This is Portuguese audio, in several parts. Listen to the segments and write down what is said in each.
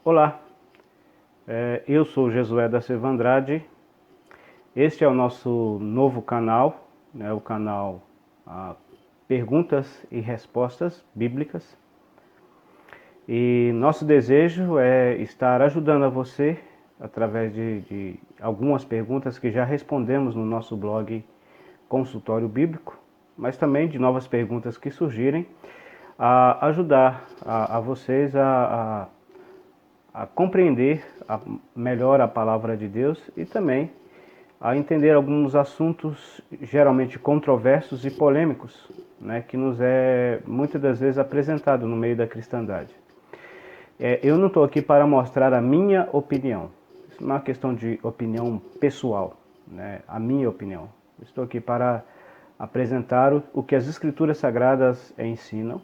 Olá, eu sou Jesué da Silva Andrade. Este é o nosso novo canal, né, o canal Perguntas e Respostas Bíblicas. E nosso desejo é estar ajudando a você através de algumas perguntas que já respondemos no nosso blog Consultório Bíblico, mas também de novas perguntas que surgirem, a ajudar a vocês a compreender melhor a palavra de Deus e também a entender alguns assuntos geralmente controversos e polêmicos, né, que nos é muitas das vezes apresentado no meio da cristandade. Eu não estou aqui para mostrar a minha opinião. Isso não é uma questão de opinião pessoal, né, a minha opinião. Estou aqui para apresentar o que as Escrituras Sagradas ensinam,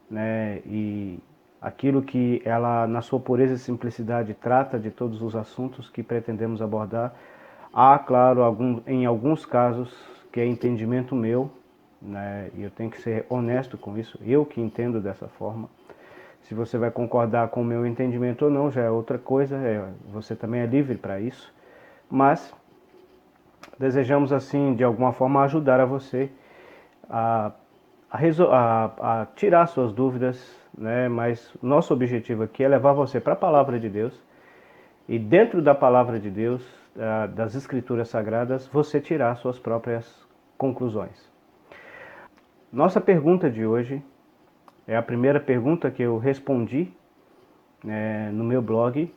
né, e aquilo que ela, na sua pureza e simplicidade, trata de todos os assuntos que pretendemos abordar. Há, claro, em alguns casos que é entendimento meu, né, e eu tenho que ser honesto com isso, eu que entendo dessa forma. Se você vai concordar com o meu entendimento ou não, já é outra coisa, você também é livre para isso. Mas desejamos, assim, de alguma forma, ajudar a você a tirar suas dúvidas, né? Mas nosso objetivo aqui é levar você para a palavra de Deus e dentro da palavra de Deus, das Escrituras Sagradas, você tirar suas próprias conclusões. Nossa pergunta de hoje é a primeira pergunta que eu respondi no meu blog.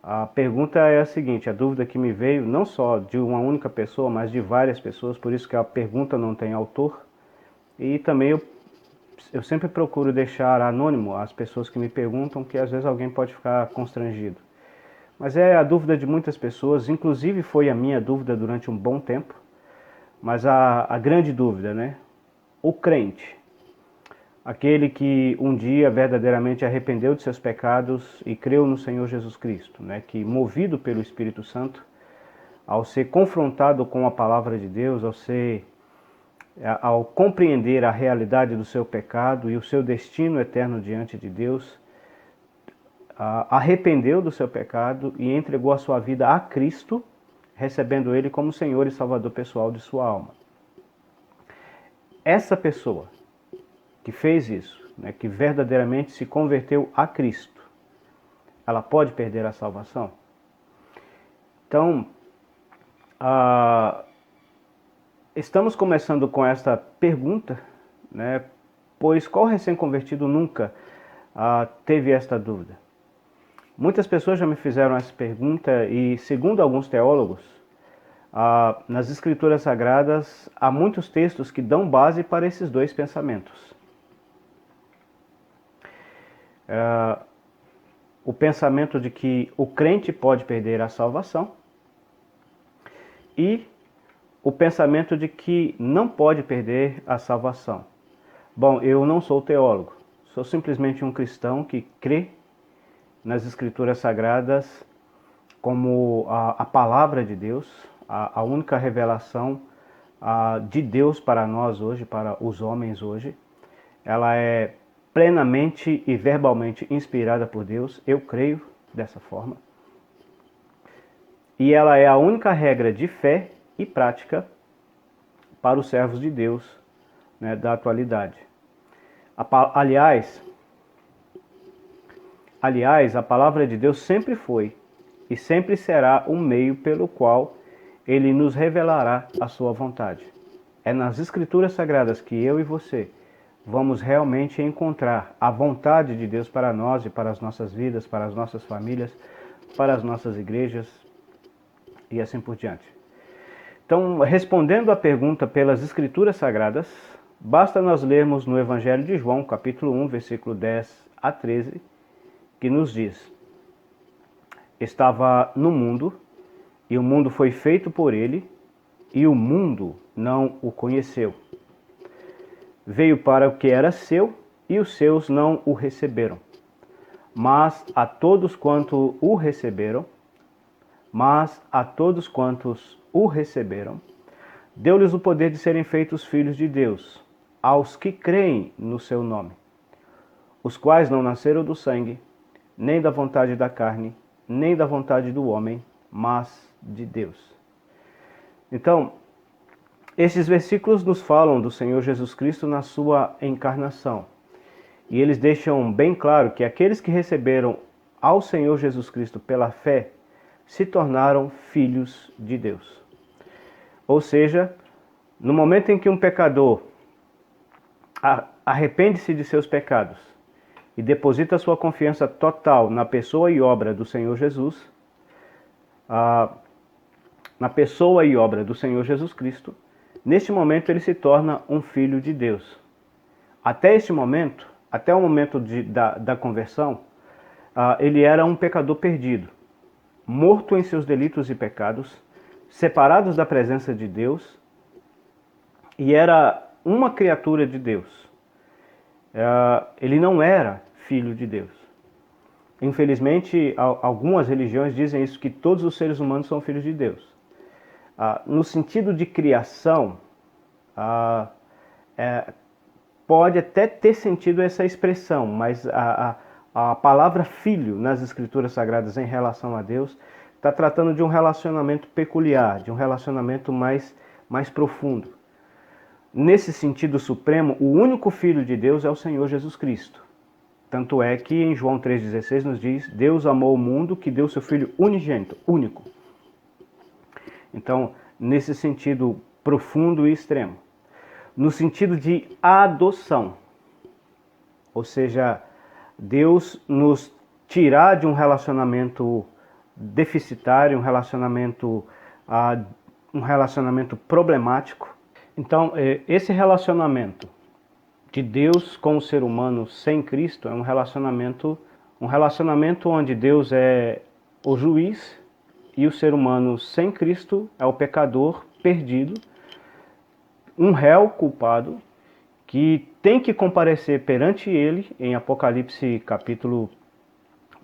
A pergunta é a seguinte, a dúvida que me veio não só de uma única pessoa, mas de várias pessoas, por isso que a pergunta não tem autor. E também eu sempre procuro deixar anônimo as pessoas que me perguntam, que às vezes alguém pode ficar constrangido. Mas é a dúvida de muitas pessoas, inclusive foi a minha dúvida durante um bom tempo. Mas a grande dúvida, né? O crente, aquele que um dia verdadeiramente arrependeu de seus pecados e creu no Senhor Jesus Cristo, né? Que movido pelo Espírito Santo, ao ser confrontado com a palavra de Deus, ao compreender a realidade do seu pecado e o seu destino eterno diante de Deus, arrependeu do seu pecado e entregou a sua vida a Cristo, recebendo Ele como Senhor e Salvador pessoal de sua alma. Essa pessoa que fez isso, né, que verdadeiramente se converteu a Cristo, ela pode perder a salvação? Então, estamos começando com esta pergunta, né, pois qual recém-convertido nunca teve esta dúvida? Muitas pessoas já me fizeram essa pergunta e, segundo alguns teólogos, nas Escrituras Sagradas há muitos textos que dão base para esses dois pensamentos. O pensamento de que o crente pode perder a salvação e o pensamento de que não pode perder a salvação. Bom, eu não sou teólogo, sou simplesmente um cristão que crê nas Escrituras Sagradas como a palavra de Deus, a única revelação de Deus para nós hoje, para os homens hoje. Ela é plenamente e verbalmente inspirada por Deus, eu creio dessa forma. E ela é a única regra de fé e prática para os servos de Deus, né, da atualidade. Aliás, a palavra de Deus sempre foi e sempre será um meio pelo qual Ele nos revelará a sua vontade. É nas Escrituras Sagradas que eu e você vamos realmente encontrar a vontade de Deus para nós e para as nossas vidas, para as nossas famílias, para as nossas igrejas e assim por diante. Então, respondendo à pergunta pelas Escrituras Sagradas, basta nós lermos no Evangelho de João, capítulo 1, versículo 10 a 13, que nos diz: estava no mundo, e o mundo foi feito por ele, e o mundo não o conheceu. Veio para o que era seu, e os seus não o receberam. Mas a todos quantos o receberam, deu-lhes o poder de serem feitos filhos de Deus, aos que creem no seu nome, os quais não nasceram do sangue, nem da vontade da carne, nem da vontade do homem, mas de Deus. Então, esses versículos nos falam do Senhor Jesus Cristo na sua encarnação. E eles deixam bem claro que aqueles que receberam ao Senhor Jesus Cristo pela fé se tornaram filhos de Deus. Ou seja, no momento em que um pecador arrepende-se de seus pecados e deposita sua confiança total na pessoa e obra do Senhor Jesus, na pessoa e obra do Senhor Jesus Cristo, neste momento ele se torna um filho de Deus. Até este momento, até o momento da conversão, ele era um pecador perdido, morto em seus delitos e pecados, separados da presença de Deus, e era uma criatura de Deus. Ele não era filho de Deus. Infelizmente, algumas religiões dizem isso, que todos os seres humanos são filhos de Deus. No sentido de criação, pode até ter sentido essa expressão, mas a palavra filho nas Escrituras Sagradas em relação a Deus está tratando de um relacionamento peculiar, de um relacionamento mais profundo. Nesse sentido supremo, o único Filho de Deus é o Senhor Jesus Cristo. Tanto é que em João 3,16 nos diz: Deus amou o mundo que deu seu Filho unigênito, único. Então, nesse sentido profundo e extremo. No sentido de adoção, ou seja, Deus nos tirar de um relacionamento deficitário, um relacionamento problemático. Então, esse relacionamento de Deus com o ser humano sem Cristo é um relacionamento onde Deus é o juiz e o ser humano sem Cristo é o pecador perdido, um réu culpado que tem que comparecer perante ele. Em Apocalipse capítulo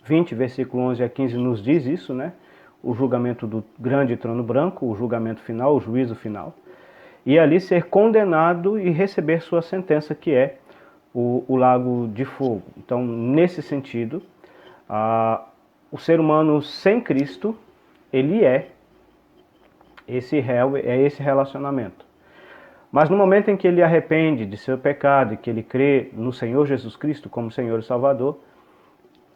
20, versículo 11 a 15 nos diz isso, né? O julgamento do grande trono branco, o julgamento final, o juízo final. E ali ser condenado e receber sua sentença, que é o lago de fogo. Então, nesse sentido, o ser humano sem Cristo, ele é esse réu, é esse relacionamento. Mas no momento em que ele arrepende de seu pecado e que ele crê no Senhor Jesus Cristo como Senhor e Salvador,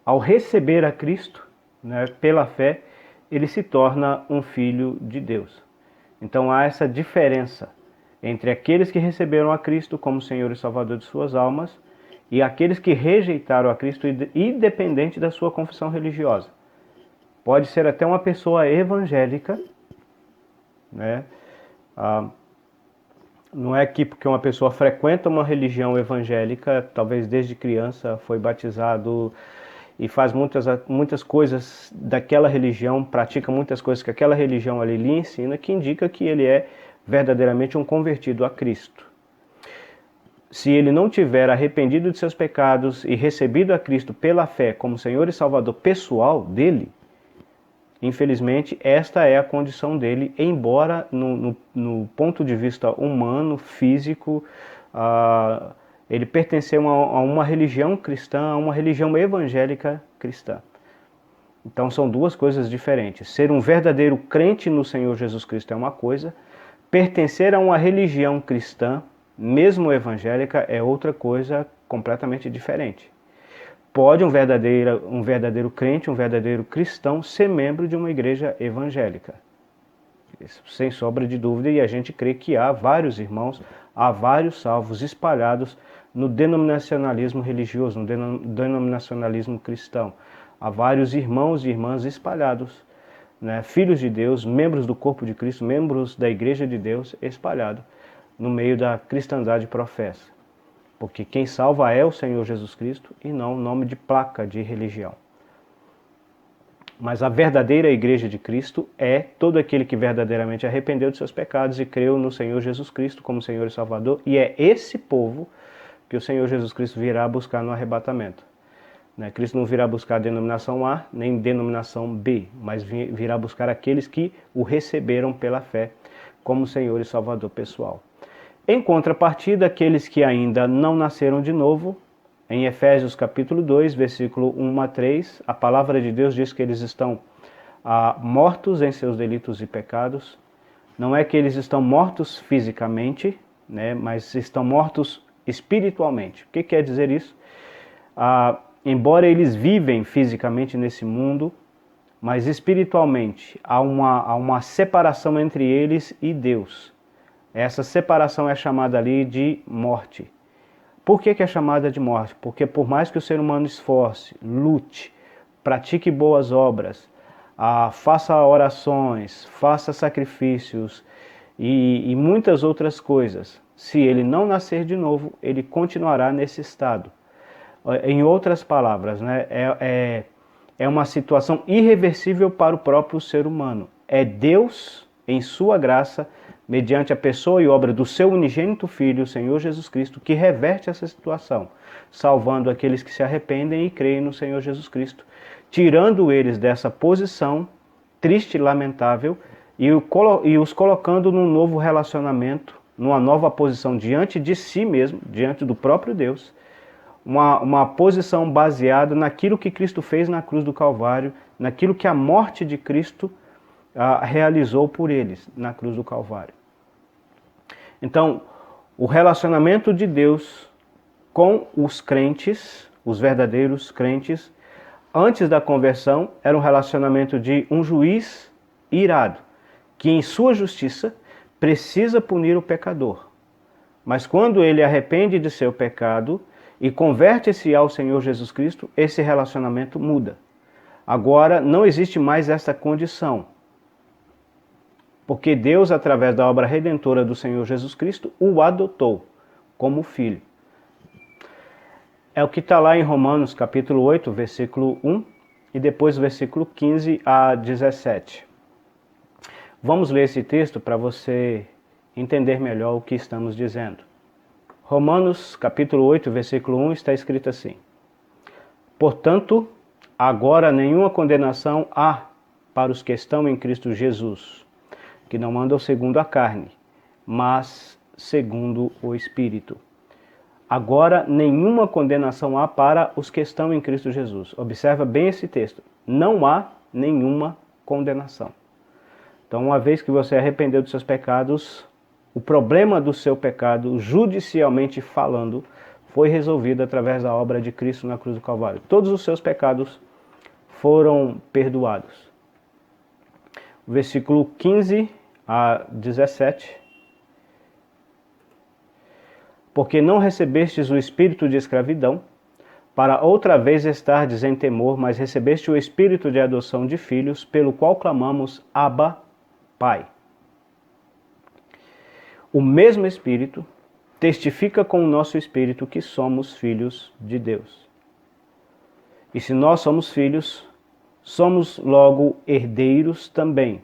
ao receber a Cristo, né, pela fé, ele se torna um filho de Deus. Então há essa diferença entre aqueles que receberam a Cristo como Senhor e Salvador de suas almas e aqueles que rejeitaram a Cristo, independente da sua confissão religiosa. Pode ser até uma pessoa evangélica, né? Não é que porque uma pessoa frequenta uma religião evangélica, talvez desde criança foi batizado e faz muitas coisas daquela religião, pratica muitas coisas que aquela religião ali lhe ensina, que indica que ele é verdadeiramente um convertido a Cristo. Se ele não tiver arrependido de seus pecados e recebido a Cristo pela fé como Senhor e Salvador pessoal dele, infelizmente esta é a condição dele, embora no ponto de vista humano, físico, ele pertencer a uma religião cristã, a uma religião evangélica cristã. Então são duas coisas diferentes. Ser um verdadeiro crente no Senhor Jesus Cristo é uma coisa, pertencer a uma religião cristã, mesmo evangélica, é outra coisa completamente diferente. Pode um verdadeiro crente, um verdadeiro cristão, ser membro de uma igreja evangélica. Isso, sem sombra de dúvida, e a gente crê que há vários irmãos, há vários salvos espalhados no denominacionalismo religioso, no denominacionalismo cristão. Há vários irmãos e irmãs espalhados, né, filhos de Deus, membros do corpo de Cristo, membros da igreja de Deus, espalhados no meio da cristandade professa. Porque quem salva é o Senhor Jesus Cristo e não o nome de placa de religião. Mas a verdadeira igreja de Cristo é todo aquele que verdadeiramente arrependeu de seus pecados e creu no Senhor Jesus Cristo como Senhor e Salvador, e é esse povo que o Senhor Jesus Cristo virá buscar no arrebatamento. Cristo não virá buscar a denominação A nem denominação B, mas virá buscar aqueles que o receberam pela fé como Senhor e Salvador pessoal. Em contrapartida, aqueles que ainda não nasceram de novo, Em Efésios capítulo 2, versículo 1 a 3, a palavra de Deus diz que eles estão mortos em seus delitos e pecados. Não é que eles estão mortos fisicamente, né, mas estão mortos espiritualmente. O que quer dizer isso? Embora eles vivem fisicamente nesse mundo, mas espiritualmente há uma separação entre eles e Deus. Essa separação é chamada ali de morte. Por que é chamada de morte? Porque por mais que o ser humano esforce, lute, pratique boas obras, faça orações, faça sacrifícios e muitas outras coisas, se ele não nascer de novo, ele continuará nesse estado. Em outras palavras, né, é uma situação irreversível para o próprio ser humano. É Deus, em sua graça, mediante a pessoa e obra do seu unigênito Filho, o Senhor Jesus Cristo, que reverte essa situação, salvando aqueles que se arrependem e creem no Senhor Jesus Cristo, tirando eles dessa posição triste e lamentável e os colocando num novo relacionamento, numa nova posição diante de si mesmo, diante do próprio Deus, uma posição baseada naquilo que Cristo fez na cruz do Calvário, naquilo que a morte de Cristo realizou por eles na cruz do Calvário. Então, o relacionamento de Deus com os crentes, os verdadeiros crentes, antes da conversão, era um relacionamento de um juiz irado, que em sua justiça precisa punir o pecador. Mas quando ele arrepende de seu pecado e converte-se ao Senhor Jesus Cristo, esse relacionamento muda. Agora não existe mais essa condição, porque Deus, através da obra redentora do Senhor Jesus Cristo, o adotou como filho. É o que está lá em Romanos capítulo 8, versículo 1 e depois versículo 15 a 17. Vamos ler esse texto para você entender melhor o que estamos dizendo. Romanos capítulo 8, versículo 1 está escrito assim: Portanto, agora nenhuma condenação há para os que estão em Cristo Jesus, que não andam segundo a carne, mas segundo o Espírito. Agora nenhuma condenação há para os que estão em Cristo Jesus. Observa bem esse texto. Não há nenhuma condenação. Então, uma vez que você arrependeu dos seus pecados, o problema do seu pecado, judicialmente falando, foi resolvido através da obra de Cristo na cruz do Calvário. Todos os seus pecados foram perdoados. Versículo 15 a 17. Porque não recebestes o espírito de escravidão, para outra vez estardes em temor, mas recebeste o espírito de adoção de filhos, pelo qual clamamos, Abba, Pai. O mesmo Espírito testifica com o nosso espírito que somos filhos de Deus. E se nós somos filhos, somos logo herdeiros também,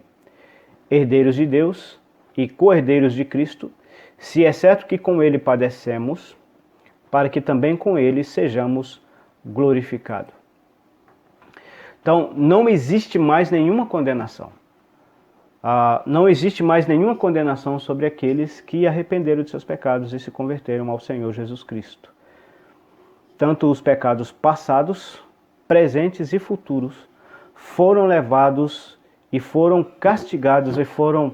herdeiros de Deus e co-herdeiros de Cristo, se é certo que com ele padecemos, para que também com ele sejamos glorificados. Então, não existe mais nenhuma condenação. Não existe mais nenhuma condenação sobre aqueles que arrependeram de seus pecados e se converteram ao Senhor Jesus Cristo. Tanto os pecados passados, presentes e futuros foram levados e foram castigados e foram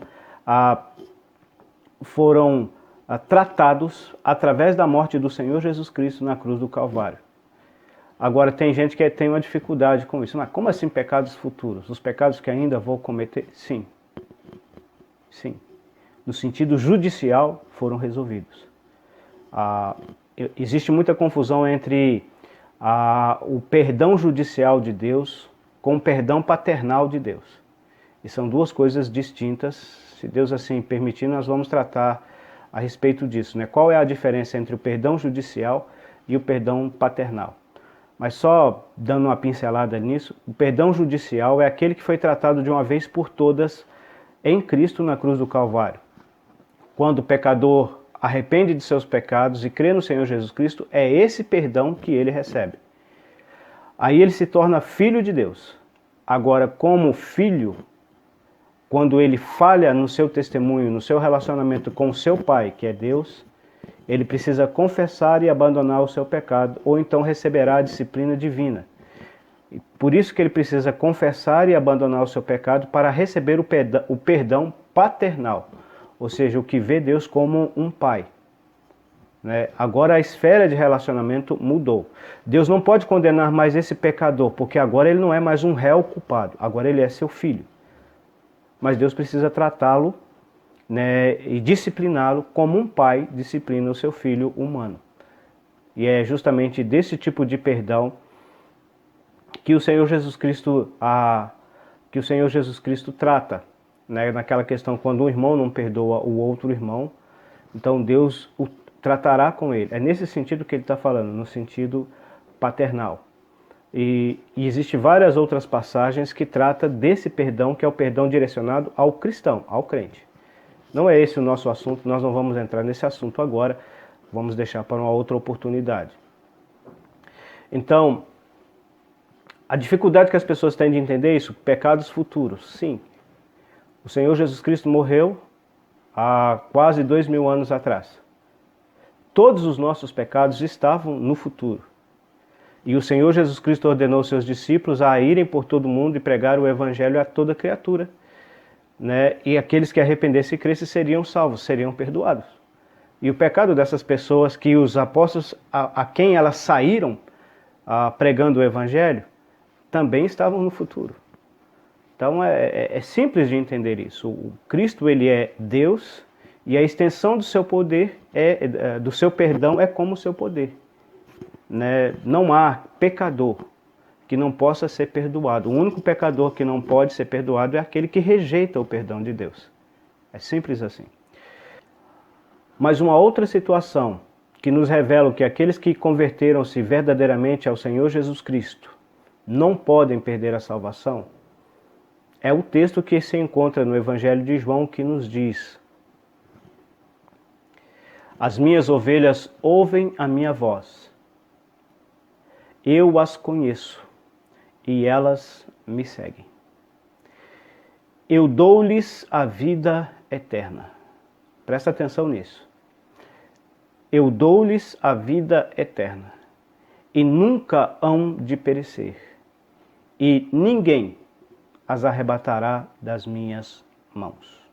tratados através da morte do Senhor Jesus Cristo na cruz do Calvário. Agora tem gente que tem uma dificuldade com isso. Mas como assim pecados futuros? Os pecados que ainda vou cometer? Sim. Sim. No sentido judicial foram resolvidos. Existe muita confusão entre o perdão judicial de Deus com o perdão paternal de Deus. E são duas coisas distintas. Se Deus assim permitir, nós vamos tratar a respeito disso, né? Qual é a diferença entre o perdão judicial e o perdão paternal? Mas só dando uma pincelada nisso, o perdão judicial é aquele que foi tratado de uma vez por todas em Cristo na cruz do Calvário. Quando o pecador arrepende de seus pecados e crê no Senhor Jesus Cristo, é esse perdão que ele recebe. Aí ele se torna filho de Deus. Agora, como filho, quando ele falha no seu testemunho, no seu relacionamento com o seu pai, que é Deus, Ele precisa confessar e abandonar o seu pecado, ou então receberá a disciplina divina. Por isso que ele precisa confessar e abandonar o seu pecado para receber o perdão paternal, ou seja, o que vê Deus como um pai. Né? Agora a esfera de relacionamento mudou. Deus não pode condenar mais esse pecador, porque agora ele não é mais um réu culpado, agora ele é seu filho. Mas Deus precisa tratá-lo, né, e discipliná-lo como um pai disciplina o seu filho humano. E é justamente desse tipo de perdão que o Senhor Jesus Cristo, trata, né, naquela questão quando um irmão não perdoa o outro irmão, então Deus o tratará com ele. É nesse sentido que ele está falando, no sentido paternal. E existem várias outras passagens que tratam desse perdão, que é o perdão direcionado ao cristão, ao crente. Não é esse o nosso assunto, nós não vamos entrar nesse assunto agora, vamos deixar para uma outra oportunidade. Então, a dificuldade que as pessoas têm de entender isso, pecados futuros, sim. O Senhor Jesus Cristo morreu há quase 2000 anos atrás. Todos os nossos pecados estavam no futuro. E o Senhor Jesus Cristo ordenou seus discípulos a irem por todo mundo e pregar o evangelho a toda criatura. Né? E aqueles que arrependessem e crescem seriam salvos, seriam perdoados. E o pecado dessas pessoas que os apóstolos, a quem elas saíram pregando o evangelho, também estavam no futuro. Então é simples de entender isso. O Cristo, ele é Deus e a extensão do seu poder, do seu perdão é como o seu poder. Né? Não há pecador que não possa ser perdoado. O único pecador que não pode ser perdoado é aquele que rejeita o perdão de Deus. É simples assim. Mas uma outra situação que nos revela que aqueles que converteram-se verdadeiramente ao Senhor Jesus Cristo não podem perder a salvação, é o texto que se encontra no Evangelho de João, que nos diz: as minhas ovelhas ouvem a minha voz, eu as conheço e elas me seguem. Eu dou-lhes a vida eterna. Presta atenção nisso. Eu dou-lhes a vida eterna e nunca hão de perecer, e ninguém as arrebatará das minhas mãos.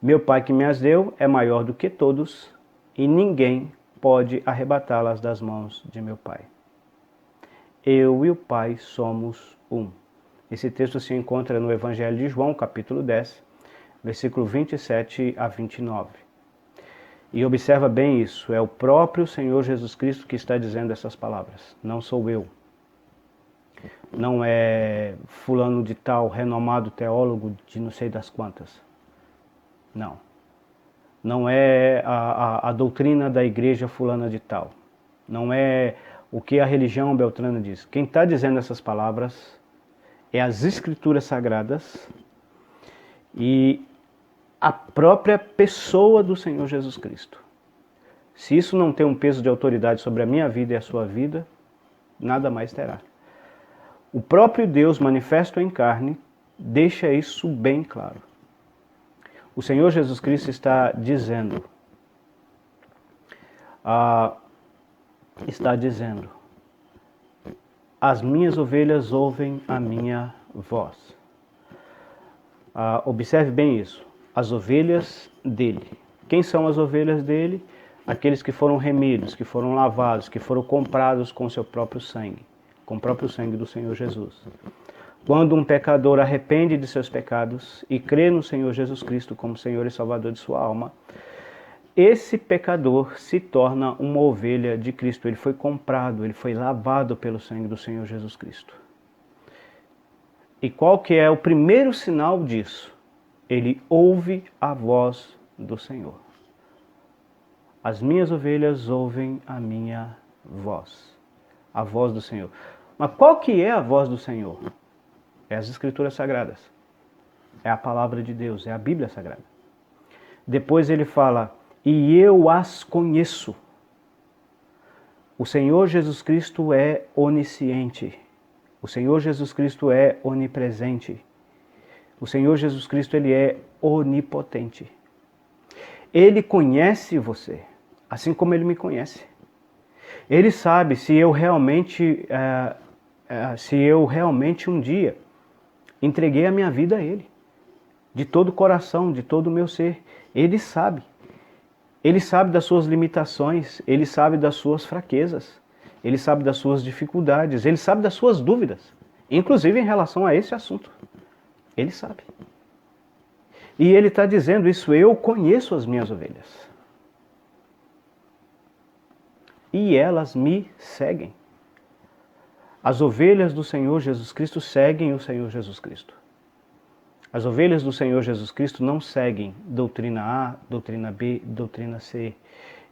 Meu Pai que me as deu é maior do que todos, e ninguém pode arrebatá-las das mãos de meu Pai. Eu e o Pai somos um. Esse texto se encontra no Evangelho de João, capítulo 10, versículo 27 a 29. E observa bem isso, é o próprio Senhor Jesus Cristo que está dizendo essas palavras, não sou eu. Não é fulano de tal, renomado teólogo de não sei das quantas. Não. Não é a doutrina da igreja fulana de tal. Não é o que a religião beltrana diz. Quem está dizendo essas palavras é as Escrituras Sagradas e a própria pessoa do Senhor Jesus Cristo. Se isso não tem um peso de autoridade sobre a minha vida e a sua vida, nada mais terá. O próprio Deus manifesto em carne deixa isso bem claro. O Senhor Jesus Cristo está dizendo, as minhas ovelhas ouvem a minha voz. Observe bem isso, as ovelhas dele. Quem são as ovelhas dele? Aqueles que foram remidos, que foram lavados, que foram comprados com seu próprio sangue, com o próprio sangue do Senhor Jesus. Quando um pecador arrepende de seus pecados e crê no Senhor Jesus Cristo como Senhor e Salvador de sua alma, esse pecador se torna uma ovelha de Cristo. Ele foi comprado, ele foi lavado pelo sangue do Senhor Jesus Cristo. E qual que é o primeiro sinal disso? Ele ouve a voz do Senhor. As minhas ovelhas ouvem a minha voz. A voz do Senhor. Mas qual que é a voz do Senhor? É as Escrituras Sagradas. É a palavra de Deus, é a Bíblia Sagrada. Depois ele fala, e eu as conheço. O Senhor Jesus Cristo é onisciente. O Senhor Jesus Cristo é onipresente. O Senhor Jesus Cristo, ele é onipotente. Ele conhece você. assim como Ele me conhece. Ele sabe se eu realmente um dia entreguei a minha vida a Ele, de todo o coração, de todo o meu ser. Ele sabe. Ele sabe das suas limitações, Ele sabe das suas fraquezas, Ele sabe das suas dificuldades, Ele sabe das suas dúvidas, inclusive em relação a esse assunto. Ele sabe. E Ele está dizendo isso: eu conheço as minhas ovelhas. E elas me seguem. As ovelhas do Senhor Jesus Cristo seguem o Senhor Jesus Cristo. As ovelhas do Senhor Jesus Cristo não seguem doutrina A, doutrina B, doutrina C,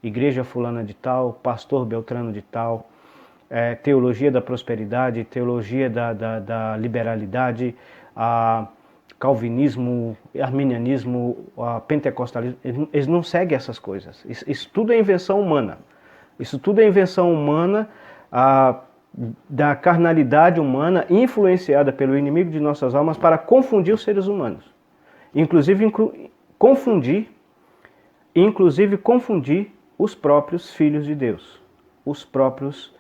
igreja fulana de tal, pastor beltrano de tal, teologia da prosperidade, teologia da liberalidade, calvinismo, arminianismo, pentecostalismo. Eles não seguem essas coisas. Isso tudo é invenção humana. Isso tudo é invenção humana, da carnalidade humana influenciada pelo inimigo de nossas almas para confundir os seres humanos. Inclusive confundir os próprios filhos de Deus, os próprios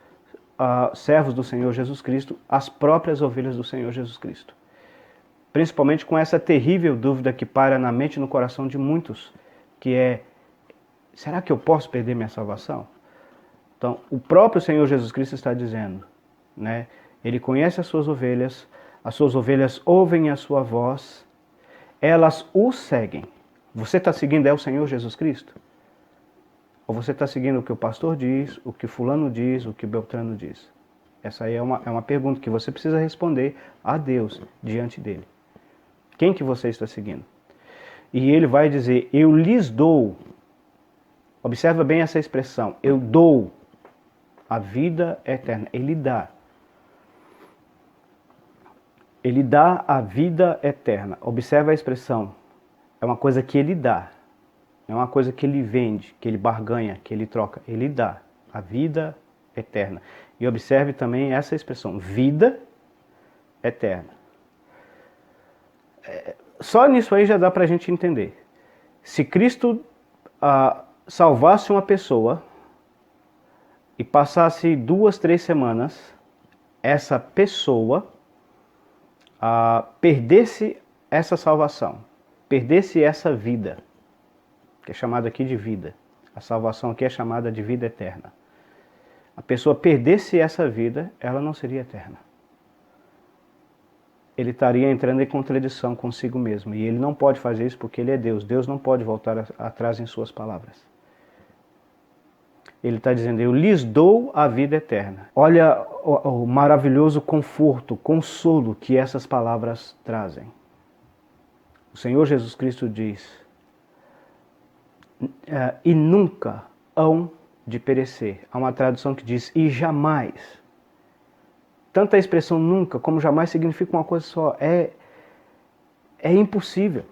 servos do Senhor Jesus Cristo, as próprias ovelhas do Senhor Jesus Cristo. Principalmente com essa terrível dúvida que paira na mente e no coração de muitos, que é: será que eu posso perder minha salvação? Então, o próprio Senhor Jesus Cristo está dizendo, né? Ele conhece as suas ovelhas ouvem a sua voz, elas o seguem. Você está seguindo o Senhor Jesus Cristo? Ou você está seguindo o que o pastor diz, o que fulano diz, o que Beltrano diz? Essa aí é uma pergunta que você precisa responder a Deus diante dele. Quem que você está seguindo? E ele vai dizer: eu lhes dou. Observa bem essa expressão: eu dou a vida eterna. Ele dá. Ele dá a vida eterna. Observa a expressão. É uma coisa que ele dá. Não é uma coisa que ele vende, que ele barganha, que ele troca. Ele dá a vida eterna. E observe também essa expressão: vida eterna. Só nisso aí já dá para a gente entender. Se Cristo salvasse uma pessoa e passasse 2, 3 semanas, essa pessoa perdesse essa salvação, perdesse essa vida, que é chamada aqui de vida. A salvação aqui é chamada de vida eterna. A pessoa perdesse essa vida, ela não seria eterna. Ele estaria entrando em contradição consigo mesmo. E ele não pode fazer isso porque ele é Deus. Deus não pode voltar atrás em suas palavras. Ele está dizendo: eu lhes dou a vida eterna. Olha o maravilhoso conforto, consolo que essas palavras trazem. O Senhor Jesus Cristo diz: e nunca hão de perecer. Há uma tradução que diz: e jamais. Tanto a expressão nunca como jamais significa uma coisa só. É impossível.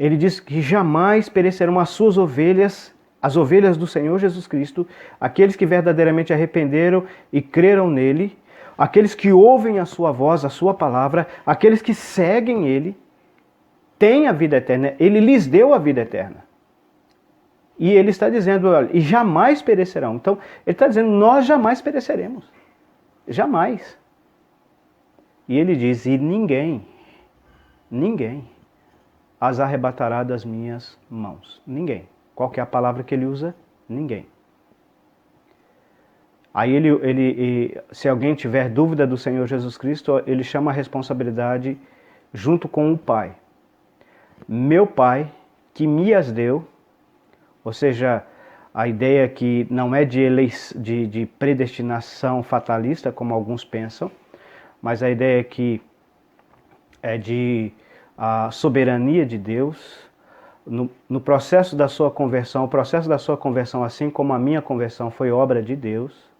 Ele diz que jamais perecerão as suas ovelhas, as ovelhas do Senhor Jesus Cristo, aqueles que verdadeiramente arrependeram e creram nele, aqueles que ouvem a sua voz, a sua palavra, aqueles que seguem ele, têm a vida eterna. Ele lhes deu a vida eterna. E ele está dizendo: olha, e jamais perecerão. Então, ele está dizendo: nós jamais pereceremos. Jamais. E ele diz: e ninguém as arrebatará das minhas mãos. Ninguém. Qual que é a palavra que ele usa? Ninguém. Aí se alguém tiver dúvida do Senhor Jesus Cristo, ele chama a responsabilidade junto com o Pai. Meu Pai, que me as deu, ou seja, a ideia que não é de predestinação fatalista, como alguns pensam, mas a ideia que é de soberania de Deus. No processo da sua conversão, o processo da sua conversão, assim como a minha conversão, foi obra de Deus,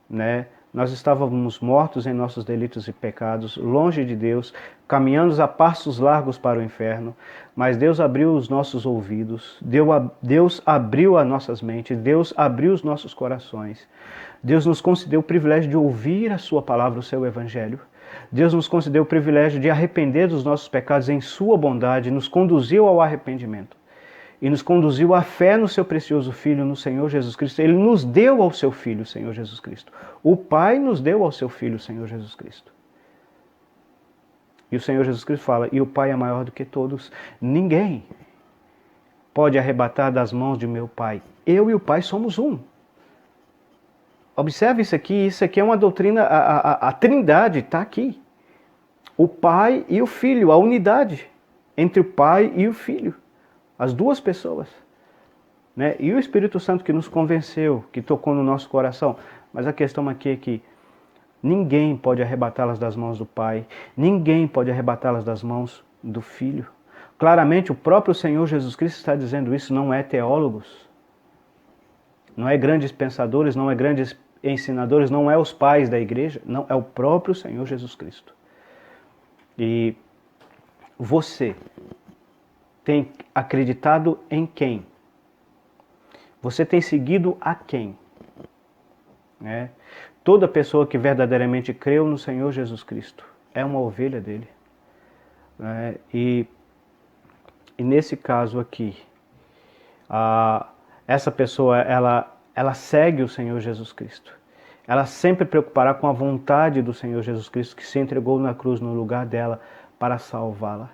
né? Nós estávamos mortos em nossos delitos e pecados, longe de Deus, caminhando a passos largos para o inferno, mas Deus abriu os nossos ouvidos, Deus abriu as nossas mentes, Deus abriu os nossos corações. Deus nos concedeu o privilégio de ouvir a sua palavra, o seu evangelho. Deus nos concedeu o privilégio de arrepender dos nossos pecados em sua bondade, nos conduziu ao arrependimento. e nos conduziu à fé no seu precioso Filho, no Senhor Jesus Cristo. Ele nos deu ao seu Filho, Senhor Jesus Cristo. O Pai nos deu ao seu Filho, Senhor Jesus Cristo. E o Senhor Jesus Cristo fala, e o Pai é maior do que todos. Ninguém pode arrebatar das mãos de meu Pai. Eu e o Pai somos um. Observe isso aqui é uma doutrina, a Trindade está aqui. O Pai e o Filho, a unidade entre o Pai e o Filho. As duas pessoas. Né? E o Espírito Santo que nos convenceu, que tocou no nosso coração. Mas a questão aqui é que ninguém pode arrebatá-las das mãos do Pai. Ninguém pode arrebatá-las das mãos do Filho. Claramente o próprio Senhor Jesus Cristo está dizendo isso, não é teólogos. Não é grandes pensadores, não é grandes ensinadores, não é os pais da igreja. Não, é o próprio Senhor Jesus Cristo. E você tem acreditado em quem? Você tem seguido a quem? Né? Toda pessoa que verdadeiramente creu no Senhor Jesus Cristo é uma ovelha dele. Né? E nesse caso aqui, essa pessoa, ela segue o Senhor Jesus Cristo. Ela sempre preocupará com a vontade do Senhor Jesus Cristo, que se entregou na cruz no lugar dela para salvá-la.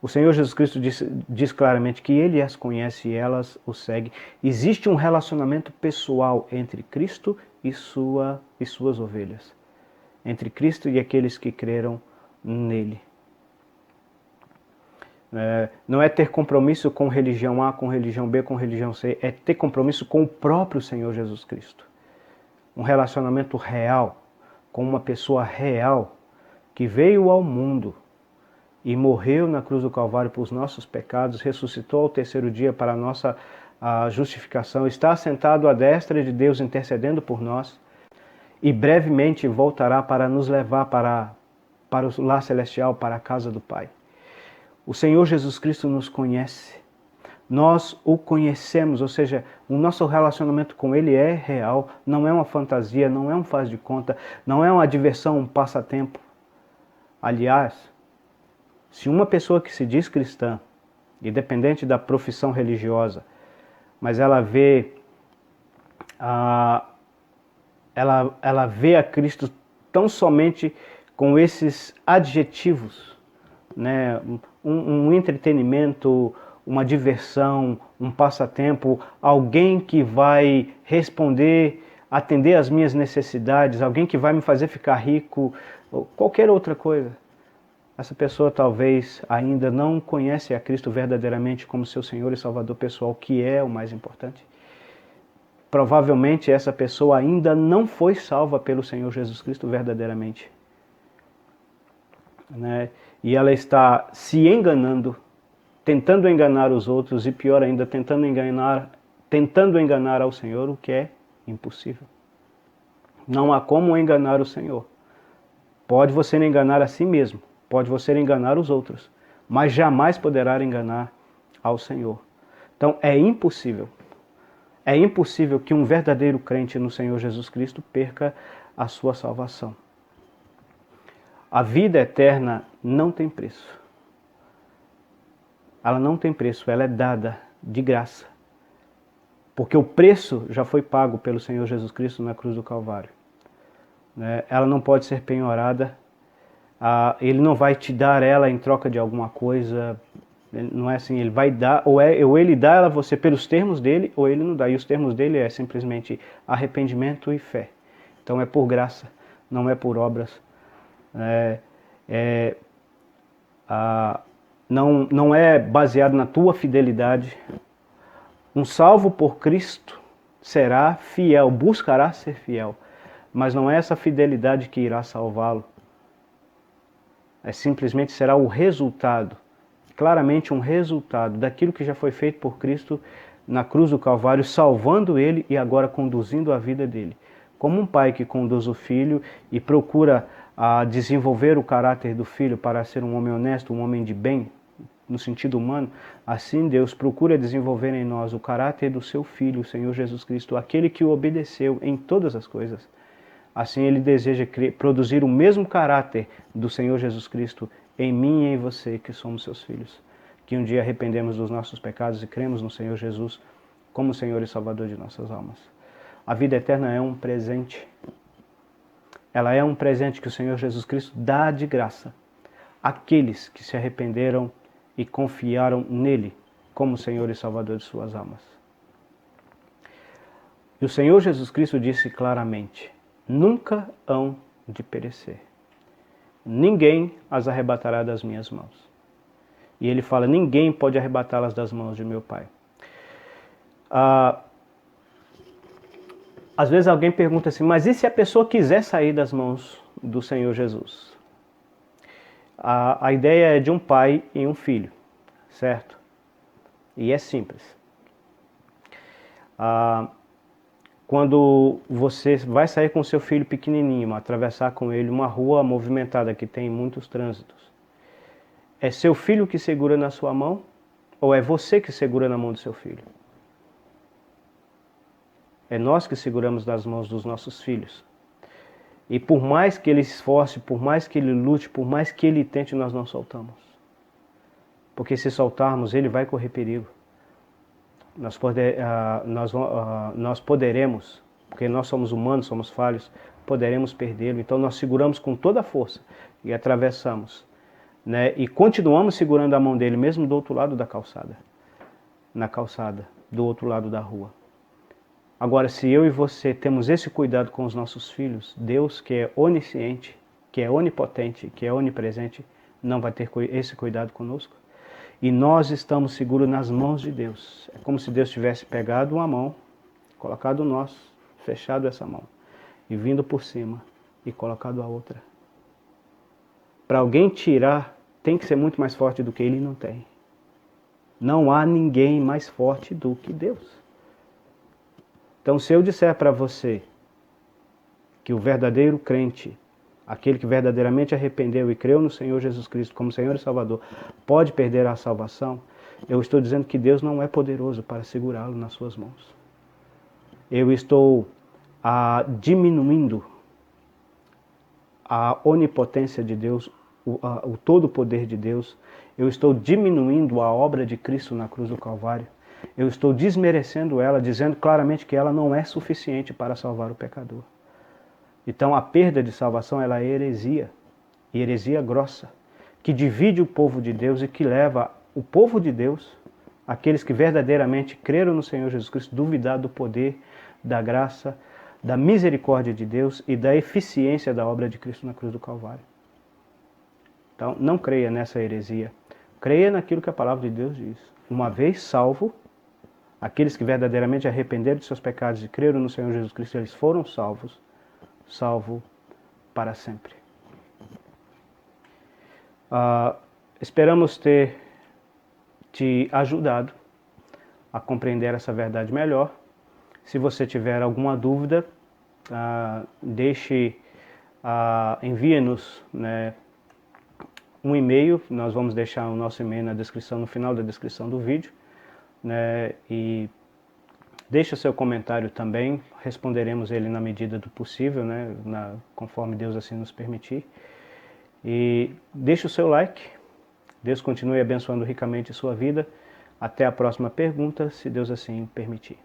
O Senhor Jesus Cristo diz claramente que Ele as conhece e elas o seguem. Existe um relacionamento pessoal entre Cristo e suas ovelhas. Entre Cristo e aqueles que creram nele. Não é ter compromisso com religião A, com religião B, com religião C. É ter compromisso com o próprio Senhor Jesus Cristo. Um relacionamento real, com uma pessoa real, que veio ao mundo e morreu na cruz do Calvário por nossos pecados, ressuscitou ao terceiro dia para a nossa justificação, está assentado à destra de Deus intercedendo por nós e brevemente voltará para nos levar para o lar celestial, para a casa do Pai. O Senhor Jesus Cristo nos conhece, nós o conhecemos, ou seja, o nosso relacionamento com Ele é real, não é uma fantasia, não é um faz de conta, não é uma diversão, um passatempo. Aliás, se uma pessoa que se diz cristã, independente da profissão religiosa, mas ela vê a Cristo tão somente com esses adjetivos, né? Um entretenimento, uma diversão, um passatempo, alguém que vai atender às minhas necessidades, alguém que vai me fazer ficar rico, ou qualquer outra coisa. Essa pessoa talvez ainda não conhece a Cristo verdadeiramente como seu Senhor e Salvador pessoal, que é o mais importante. Provavelmente essa pessoa ainda não foi salva pelo Senhor Jesus Cristo verdadeiramente. Né? E ela está se enganando, tentando enganar os outros e pior ainda, tentando enganar ao Senhor, o que é impossível. Não há como enganar o Senhor. Pode você enganar a si mesmo, pode você enganar os outros, mas jamais poderá enganar ao Senhor. Então é impossível que um verdadeiro crente no Senhor Jesus Cristo perca a sua salvação. A vida eterna não tem preço. Ela não tem preço, ela é dada de graça. Porque o preço já foi pago pelo Senhor Jesus Cristo na cruz do Calvário. Ela não pode ser penhorada. Ele não vai te dar ela em troca de alguma coisa. Não é assim, ele vai dar, ou ele dá ela a você pelos termos dele, ou ele não dá. E os termos dele é simplesmente arrependimento e fé. Então é por graça, não é por obras. Não é baseado na tua fidelidade. Um salvo por Cristo será fiel, buscará ser fiel. Mas não é essa fidelidade que irá salvá-lo. Simplesmente será o resultado, claramente um resultado daquilo que já foi feito por Cristo na cruz do Calvário, salvando ele e agora conduzindo a vida dele. Como um pai que conduz o filho e procura desenvolver o caráter do filho para ser um homem honesto, um homem de bem, no sentido humano, assim Deus procura desenvolver em nós o caráter do seu Filho, o Senhor Jesus Cristo, aquele que o obedeceu em todas as coisas. Assim Ele deseja produzir o mesmo caráter do Senhor Jesus Cristo em mim e em você, que somos seus filhos. que um dia arrependemos dos nossos pecados e cremos no Senhor Jesus como Senhor e Salvador de nossas almas. A vida eterna é um presente. Ela é um presente que o Senhor Jesus Cristo dá de graça àqueles que se arrependeram e confiaram nele como Senhor e Salvador de suas almas. E o Senhor Jesus Cristo disse claramente: nunca hão de perecer. Ninguém as arrebatará das minhas mãos. E ele fala: ninguém pode arrebatá-las das mãos de meu Pai. Às vezes alguém pergunta assim, mas e se a pessoa quiser sair das mãos do Senhor Jesus? A ideia é de um pai e um filho, certo? E é simples. Quando você vai sair com seu filho pequenininho, atravessar com ele uma rua movimentada que tem muitos trânsitos, é seu filho que segura na sua mão ou é você que segura na mão do seu filho? É nós que seguramos nas mãos dos nossos filhos. E por mais que ele se esforce, por mais que ele lute, por mais que ele tente, nós não soltamos. Porque se soltarmos, ele vai correr perigo. Nós poderemos, porque nós somos humanos, somos falhos, poderemos perdê-lo. Então nós seguramos com toda a força e atravessamos. Né? E continuamos segurando a mão dele, mesmo do outro lado da calçada. Na calçada, do outro lado da rua. Agora, se eu e você temos esse cuidado com os nossos filhos, Deus, que é onisciente, que é onipotente, que é onipresente, não vai ter esse cuidado conosco? E nós estamos seguros nas mãos de Deus. É como se Deus tivesse pegado uma mão, colocado nós, fechado essa mão, e vindo por cima e colocado a outra. Para alguém tirar, tem que ser muito mais forte do que ele não tem. Não há ninguém mais forte do que Deus. Então, se eu disser para você que o verdadeiro crente, aquele que verdadeiramente arrependeu e creu no Senhor Jesus Cristo como Senhor e Salvador, pode perder a salvação, eu estou dizendo que Deus não é poderoso para segurá-lo nas suas mãos. Eu estou diminuindo a onipotência de Deus, o todo poder de Deus. Eu estou diminuindo a obra de Cristo na cruz do Calvário. Eu estou desmerecendo ela, dizendo claramente que ela não é suficiente para salvar o pecador. Então a perda de salvação ela é heresia, e heresia grossa, que divide o povo de Deus e que leva o povo de Deus, aqueles que verdadeiramente creram no Senhor Jesus Cristo, a duvidar do poder, da graça, da misericórdia de Deus e da eficiência da obra de Cristo na cruz do Calvário. Então não creia nessa heresia, creia naquilo que a palavra de Deus diz. Uma vez salvo, aqueles que verdadeiramente arrependeram de seus pecados e creram no Senhor Jesus Cristo, eles foram salvos, salvo para sempre. Esperamos ter te ajudado a compreender essa verdade melhor. Se você tiver alguma dúvida, envie-nos, né, um e-mail. Nós vamos deixar o nosso e-mail na descrição, no final da descrição do vídeo. Né, e deixa seu comentário também, responderemos ele na medida do possível, né, conforme Deus assim nos permitir. E deixa o seu like. Deus continue abençoando ricamente a sua vida. Até a próxima pergunta, se Deus assim permitir.